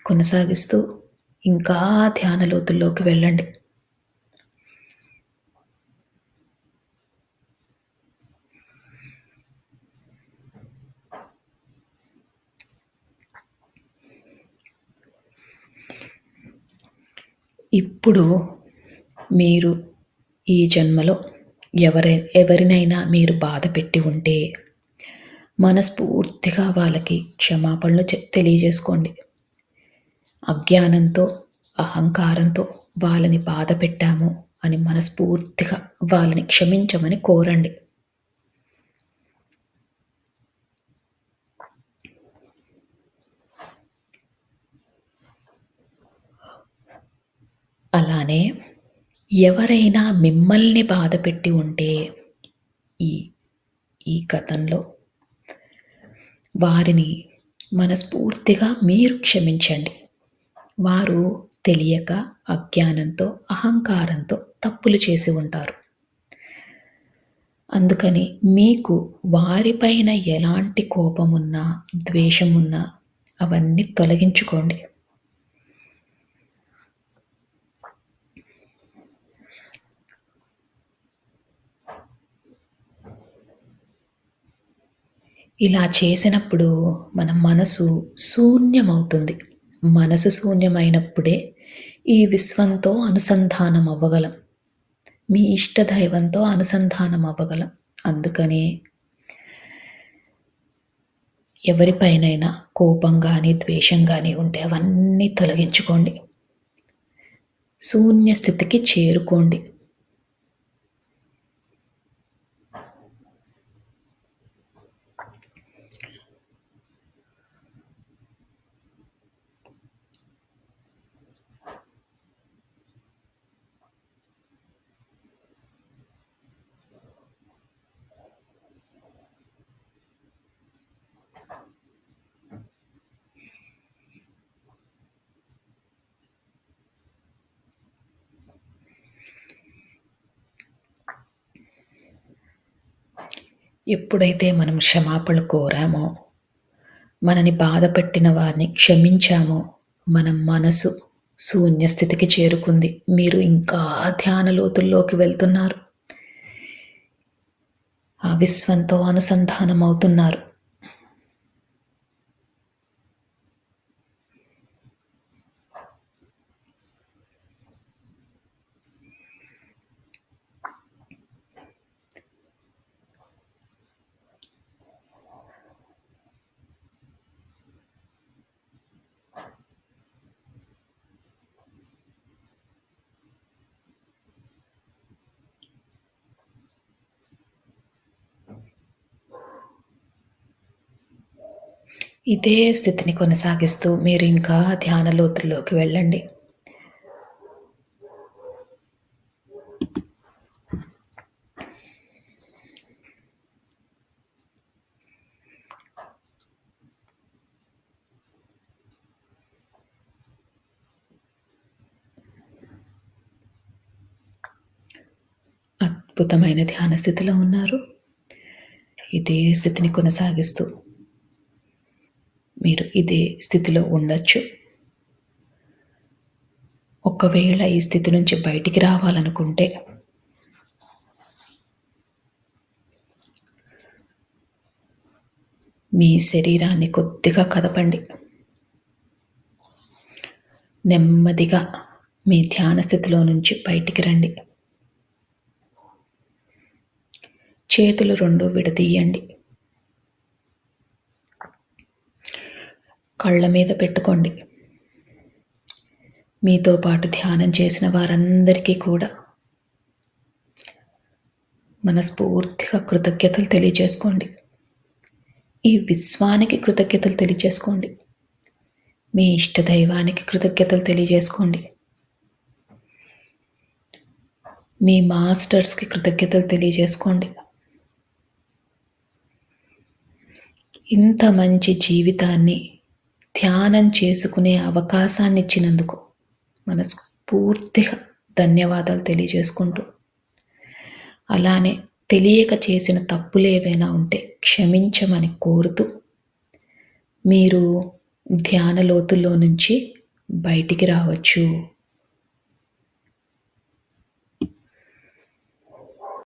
కొనసాగిస్తూ ఇంకా ధ్యాన లోతుల్లోకి వెళ్ళండి. ఇప్పుడు మీరు ఈ జన్మలో ఎవరినైనా మీరు బాధ పెట్టి ఉంటే మనస్ఫూర్తిగా వాళ్ళకి క్షమాపణలు తెలియజేసుకోండి. అజ్ఞానంతో, అహంకారంతో వాళ్ళని బాధ పెట్టాము అని మనస్ఫూర్తిగా వాళ్ళని క్షమించమని కోరండి. అలానే ఎవరైనా మిమ్మల్ని బాధపెట్టి ఉంటే ఈ ఈ గతంలో వారిని మనస్ఫూర్తిగా మీరు క్షమించండి. వారు తెలియక, అజ్ఞానంతో, అహంకారంతో తప్పులు చేసి ఉంటారు. అందుకని మీకు వారిపైన ఎలాంటి కోపమున్నా, ద్వేషమున్నా అవన్నీ తొలగించుకోండి. ఇలా చేసినప్పుడు మన మనసు శూన్యమవుతుంది. మనసు శూన్యమైనప్పుడే ఈ విశ్వంతో అనుసంధానం అవ్వగలం. మీ ఇష్ట దైవంతో అనుసంధానం అవ్వగలం. అందుకని ఎవరిపైనైనా కోపం గాని, ద్వేషం గాని ఉంటే అవన్నీ తొలగించుకోండి. శూన్య స్థితికి చేరుకోండి. ఎప్పుడైతే మనం క్షమాపణలు కోరామో, మనని బాధపెట్టిన వారిని క్షమించామో, మన మనసు శూన్య స్థితికి చేరుకుంది. మీరు ఇంకా ధ్యాన లోతుల్లోకి వెళ్తున్నారు. ఆ విశ్వంతో అనుసంధానం అవుతున్నారు. ఇదే స్థితిని కొనసాగిస్తూ మీరు ఇంకా ధ్యాన లోతుల్లోకి వెళ్ళండి. అద్భుతమైన ధ్యాన స్థితిలో ఉన్నారు. ఇదే స్థితిని కొనసాగిస్తూ మీరు ఇదే స్థితిలో ఉండొచ్చు. ఒకవేళ ఈ స్థితి నుంచి బయటికి రావాలనుకుంటే మీ శరీరాన్ని కొద్దిగా కదపండి. నెమ్మదిగా మీ ధ్యాన స్థితిలో నుంచి బయటికి రండి. చేతులు రెండు విడదీయండి. కళ్ళ మీద పెట్టుకోండి. మీతో పాటు ధ్యానం చేసిన వారందరికీ కూడా మనస్ఫూర్తిగా కృతజ్ఞతలు తెలియజేసుకోండి. ఈ విశ్వానికి కృతజ్ఞతలు తెలియజేసుకోండి. మీ ఇష్ట దైవానికి కృతజ్ఞతలు తెలియజేసుకోండి. మీ మాస్టర్స్కి కృతజ్ఞతలు తెలియజేసుకోండి. ఇంత మంచి జీవితాన్ని ధ్యానం చేసుకునే అవకాశాన్ని ఇచ్చినందుకు మనస్ఫూర్తిగా ధన్యవాదాలు తెలియజేసుకుంటూ, అలానే తెలియక చేసిన తప్పులు ఏవైనా ఉంటే క్షమించమని కోరుతూ మీరు ధ్యాన లోతుల్లో నుంచి బయటికి రావచ్చు.